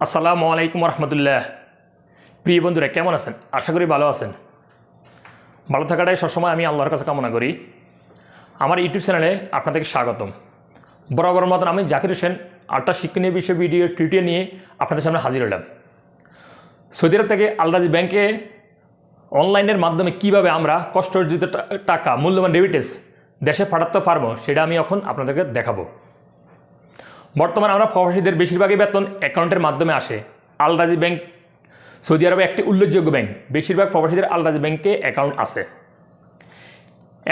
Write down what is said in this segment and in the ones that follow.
আসসালামু আলাইকুম রহমতুল্লাহ। প্রিয় বন্ধুরা, কেমন আছেন? আশা করি ভালো আছেন। ভালো থাকাটাই সবসময় আমি আল্লাহর কাছে কামনা করি। আমার ইউটিউব চ্যানেলে আপনাদেরকে স্বাগতম। বরাবর মতন আমি জাকির হোসেন আটটা শিক্ষণীয় বিষয় ভিডিও টিউটোরিয়াল নিয়ে আপনাদের সামনে হাজির হলাম। সৌদি আরব থেকে আল-রাজি ব্যাংকে অনলাইনের মাধ্যমে কিভাবে আমরা কষ্ট অর্জিত টাকা মূল্যবান রেমিটেন্স দেশে পাঠাতে পারবো সেটা আমি এখন আপনাদেরকে দেখাবো। বর্তমানে আমরা প্রবাসীদের বেশিরভাগই বেতন অ্যাকাউন্টের মাধ্যমে আসে। আল-রাজি ব্যাংক সৌদি আরবে একটি উল্লেখযোগ্য ব্যাংক। বেশিরভাগ প্রবাসীদের আল-রাজি ব্যাংকে অ্যাকাউন্ট আছে।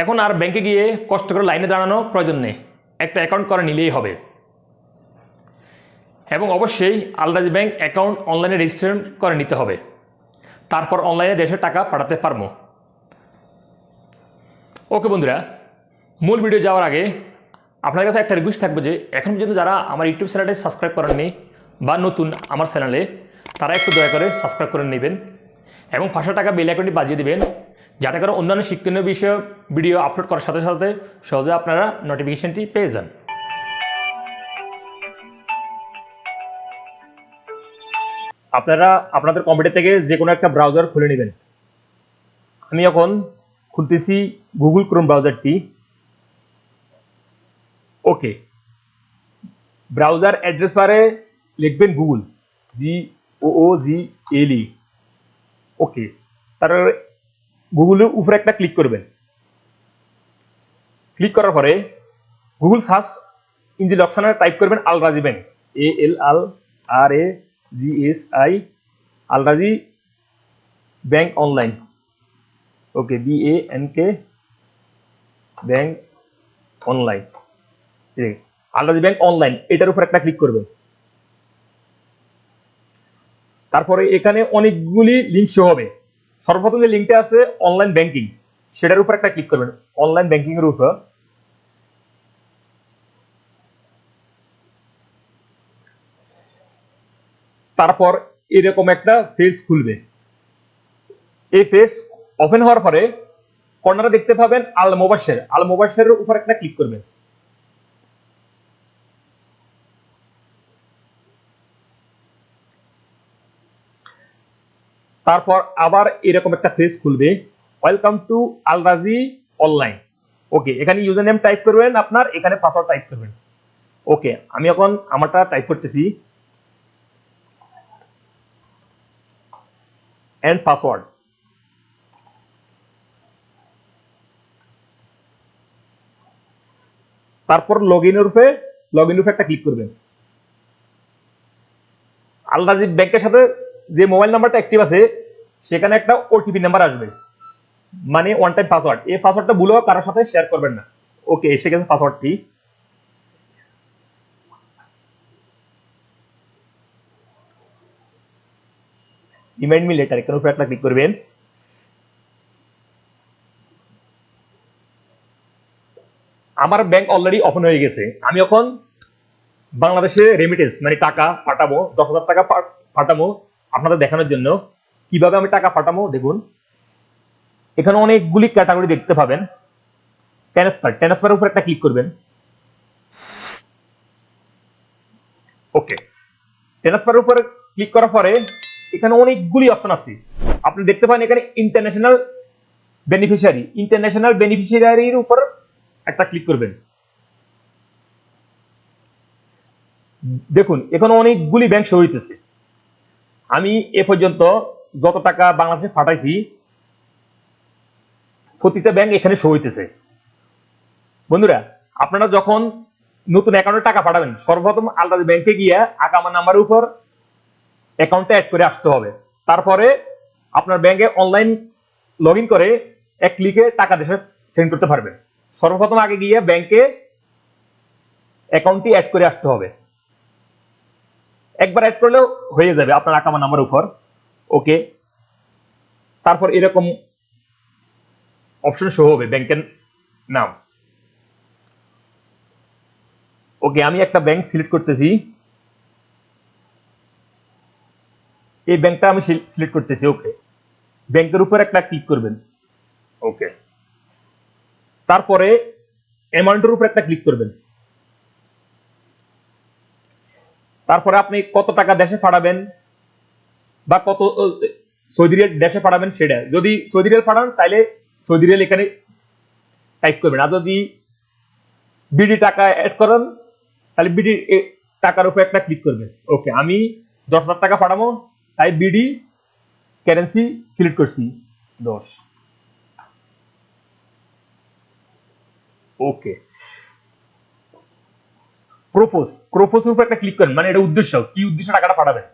এখন আর ব্যাংকে গিয়ে কষ্ট করে লাইনে দাঁড়ানো প্রয়োজন নেই, একটা অ্যাকাউন্ট করে নিলেই হবে। এবং অবশ্যই আল-রাজি ব্যাংক অ্যাকাউন্ট অনলাইনে রেজিস্ট্রেশন করে নিতে হবে, তারপর অনলাইনে দেশে টাকা পাঠাতে পারবো। ওকে বন্ধুরা, মূল ভিডিও যাওয়ার আগে আপনার কাছে একটা রিকোয়েস্ট থাকবে যে এখন পর্যন্ত যারা আমার ইউটিউব চ্যানেলটি সাবস্ক্রাইব করেননি বা নতুন আমার চ্যানেলে, তারা একটু দয়া করে সাবস্ক্রাইব করে নেবেন এবং 500 টাকা বেল আইকনটি বাজিয়ে দেবেন, যাতে করে অন্যান্য শিক্ষণীয় বিষয় ভিডিও আপলোড করার সাথে সাথে সহজে আপনারা নোটিফিকেশনটি পেয়ে যান। আপনারা আপনাদের কম্পিউটার থেকে যে কোনো একটা ব্রাউজার খুলে নেবেন। আমি এখন খুলতেছি গুগল ক্রোম ব্রাউজারটি। ওকে, ব্রাউজার অ্যাড্রেস বারে লিখবেন গুগল, GOOGLE। ওকে, তারপর গুগলের উপরে একটা ক্লিক করবেন। ক্লিক করার পরে গুগল সার্চ ইঞ্জিন অপশনে টাইপ করবেন Al Rajhi bank, ALRAGSI, Al Rajhi bank online. Okay, BANK bank online, Al Rajhi bank online, এটার উপর একটা ক্লিক করবেন। তারপরে এখানে অনেকগুলি লিঙ্ক শো হবে। সর্বপ্রথম যে লিঙ্কটা আছে অনলাইন ব্যাংকিং, সেটার উপর একটা ক্লিক করবেন, অনলাইন ব্যাংকিং এর উপর। তারপর এরকম একটা পেজ খুলবে। এই পেজ ওপেন হওয়ার পরে কর্নারে দেখতে পাবেন আল মোবাশেরের উপর একটা ক্লিক করবেন। তারপর আবার এরকম একটা পেজ খুলবে, ওয়েলকাম টু আল-রাজি অনলাইন। ওকে, এখানে ইউজার নেম টাইপ করবেন আপনার, এখানে পাসওয়ার্ড টাইপ করবেন। ওকে, আমি এখন আমারটা টাইপ করতেছি, এন্ড পাসওয়ার্ড। তারপর লগ ইনের উপরে একটা ক্লিক করবেন। আল-রাজি ব্যাংকের সাথে যে মোবাইল নাম্বারটা অ্যাক্টিভ আছে সেখানে একটা ওটিপি নাম্বার আসবে, মানে ওয়ান টাইম পাসওয়ার্ড। এই পাসওয়ার্ডটা ভুলেও কারোর সাথে শেয়ার করবেন না। ওকে, এসে গেছে পাসওয়ার্ডটি। রিমাইন্ড মি লেটার, এখানে উপরে একটা ক্লিক করবেন। আমার ব্যাংক অলরেডি ওপেন হয়ে গেছে। আমি এখন বাংলাদেশে রেমিটেন্স মানে টাকা পাঠাবো, 10,000 টাকা পাঠাবো আপনাদের দেখানোর জন্য। কিভাবে আমি টাকা পাঠাবো দেখুন, এখানে অনেকগুলি ক্যাটাগরি দেখতে পাবেন। ট্রান্সফারের উপর একটা ক্লিক করবেন। ওকে, ট্রান্সফারের উপর ক্লিক করার পরে এখানে অনেকগুলি অপশন আছে। আপনি দেখতে পান এখানে ইন্টারন্যাশনাল বেনিফিশিয়ারির উপর একটা ক্লিক করবেন। দেখুন এখানে অনেকগুলি ব্যাংক শো হইতেছে। আমি এ পর্যন্ত যত টাকা বাংলাদেশে পাঠাইছি প্রতিটা ব্যাংক এখানে শো হইতেছে। বন্ধুরা, আপনারা যখন নতুন অ্যাকাউন্টে টাকা পাঠাবেন, সর্বপ্রথম আল-রাজি ব্যাংকে গিয়ে আকামা নাম্বারের উপর অ্যাকাউন্টে অ্যাড করে আসতে হবে। তারপরে আপনার ব্যাংকে অনলাইন লগ ইন করে এক ক্লিকে টাকা দেশে সেন্ড করতে পারবেন। সর্বপ্রথম আগে গিয়ে ব্যাংকে অ্যাকাউন্টটি অ্যাড করে আসতে হবে। একবার অ্যাড করলেও হয়ে যাবে আপনার আকামা নাম্বার উপর। ওকে, তারপর এরকম অপশন শো হবে ব্যাংকের নাম। ওকে, আমি একটা ব্যাংক সিলেক্ট করতেছি, এই ব্যাংকটা আমি সিলেক্ট করতেছি। ওকে, ব্যাংকের উপর একটা ক্লিক করবেন। ওকে, তারপরে অ্যামাউন্টের উপর একটা ক্লিক করবেন। তারপরে আপনি কত টাকা দেশে পাঠাবেন বা কত সৌদি রিয়াল দেশে পাঠাবেন সেটা। যদি সৌদি রিয়াল পাঠান তাহলে সৌদি রিয়াল এখানে টাইপ করবেন, আর যদি বিডি টাকা অ্যাড করেন তাহলে বিডি টাকার উপর একটা ক্লিক করবেন। ওকে, আমি 10,000 টাকা পাঠাবো, তাই বিডি কারেন্সি সিলেক্ট করছি 10। ওকে, প্রপোজ উপর একটা ক্লিক করেন, মানে এটা উদ্দেশ্য কি, উদ্দেশ্যে টাকাটা পাঠাবেন।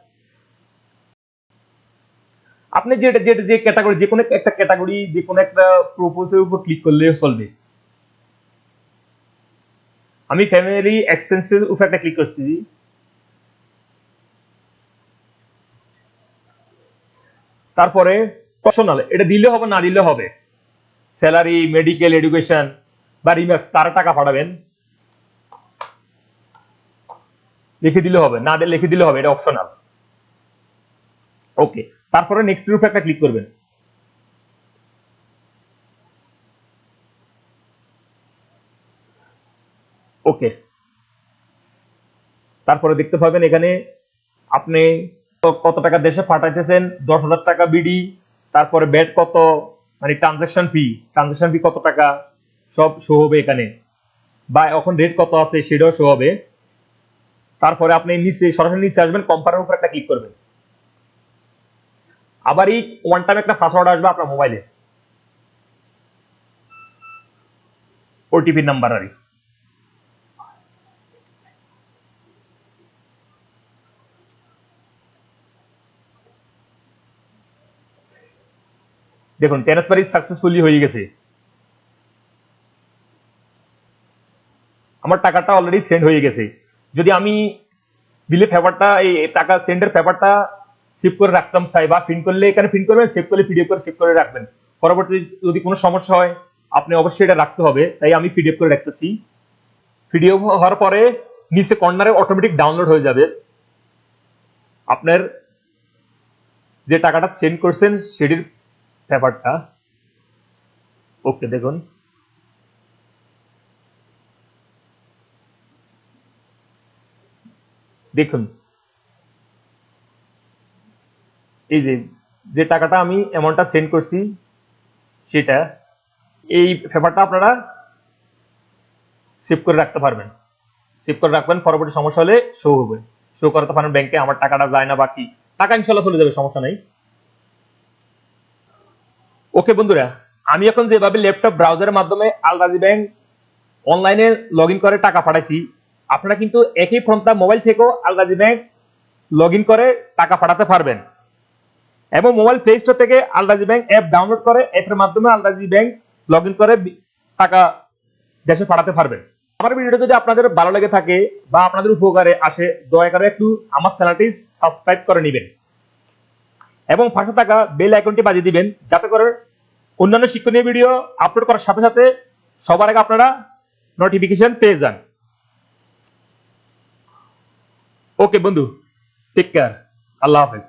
আপনি যে ক্যাটাগরি, যে কোনো একটা ক্যাটাগরি, যে কোনো একটা প্রপোজের উপর ক্লিক করলে চলবে। আমি ফ্যামিলি এক্সপেন্সেস উপর একটা ক্লিক করছি। তারপরে পার্সোনাল, এটা দিলে হবে না দিলে হবে, স্যালারি, মেডিকেল, এডুকেশন বা রিম্যাক্স তারা টাকা পাঠাবেন, লিখে দিলে হবে, না দিলে লিখে দিলে হবে, এটা অপশনাল। ওকে, তারপরে নেক্সট এর উপর একটা ক্লিক করবেন। ওকে, তারপরে দেখতে পাবেন এখানে আপনি কত টাকা দেশে পাঠাইতেছেন, 10,000 টাকা বিডি, তারপরে ব্যাট কত, মানে ট্রানজাকশন ফি কত টাকা, সব শো হবে এখানে, বা এখন রেট কত আছে সেটাও শো হবে। তারপরে আপনি নিচে সরাসরি নিচে আসবেন, কম্পারের উপর একটা ক্লিক করবেন। আবার এই ওয়ান টাইম একটা পাসওয়ার্ড আসবে আপনার মোবাইলে, ওটিপি নাম্বার। আর দেখুন ট্রান্সফার ইজ সাকসেসফুলি হয়ে গেছে, আমার টাকাটা অলরেডি সেন্ড হয়ে গেছে। যদি আমি বিলে পেপারটা, এই টাকা সেন্ডের পেপারটা সেভ করে রাখতাম চাই, বা প্রিন্ট করলে এখানে প্রিন্ট করবেন, সেভ করলে পিডিএফ করে সেভ করে রাখবেন, পরবর্তী যদি কোনো সমস্যা হয় আপনি অবশ্যই এটা রাখতে হবে, তাই আমি পিডিএফ করে রাখতেছি। পিডিএফ হওয়ার পরে নিচে কর্নারে অটোমেটিক ডাউনলোড হয়ে যাবে আপনার যে টাকাটা সেন্ড করছেন সেটির পেপারটা। ওকে, দেখুন দেখুন এই যে টাকাটা আমি অ্যামাউন্টটা সেন্ড করছি সেটা, এই পেপারটা আপনারা সেভ করে রাখতে পারবেন, সেভ করে রাখবেন, পরবর্তী সমস্যা হলে শো হবে, শো করাতে পারেন ব্যাংকে আমার টাকাটা যায় না, বাকি টাকা ইনশাল্লাহ চলে যাবে, সমস্যা নাই। ওকে বন্ধুরা, আমি এখন যেভাবে ল্যাপটপ ব্রাউজারের মাধ্যমে আল রাজি ব্যাংক অনলাইনে লগ ইন করে টাকা পাঠাইছি, আপনারা কিন্তু একই ফোনটা মোবাইল থেকেও আল রাজি ব্যাংক লগ ইন করে টাকা পাঠাতে পারবেন, এবং মোবাইল প্লে স্টোর থেকে আল রাজি ব্যাংক অ্যাপ ডাউনলোড করে অ্যাপের মাধ্যমে আল রাজি ব্যাংক লগ ইন করে টাকা দেশে পাঠাতে পারবেন। আমার ভিডিওটা যদি আপনাদের ভালো লেগে থাকে বা আপনাদের উপকারে আসে, দয়া করে একটু আমার চ্যানেলটি সাবস্ক্রাইব করে নেবেন এবং পাশে থাকা বেল আইকনটি বাজিয়ে দিবেন, যাতে করে অন্যান্য শিক্ষণীয় ভিডিও আপলোড করার সাথে সাথে সবার আগে আপনারা নোটিফিকেশন পেয়ে যান। ওকে বন্ধু, টেক কেয়ার, আল্লাহ হাফেজ।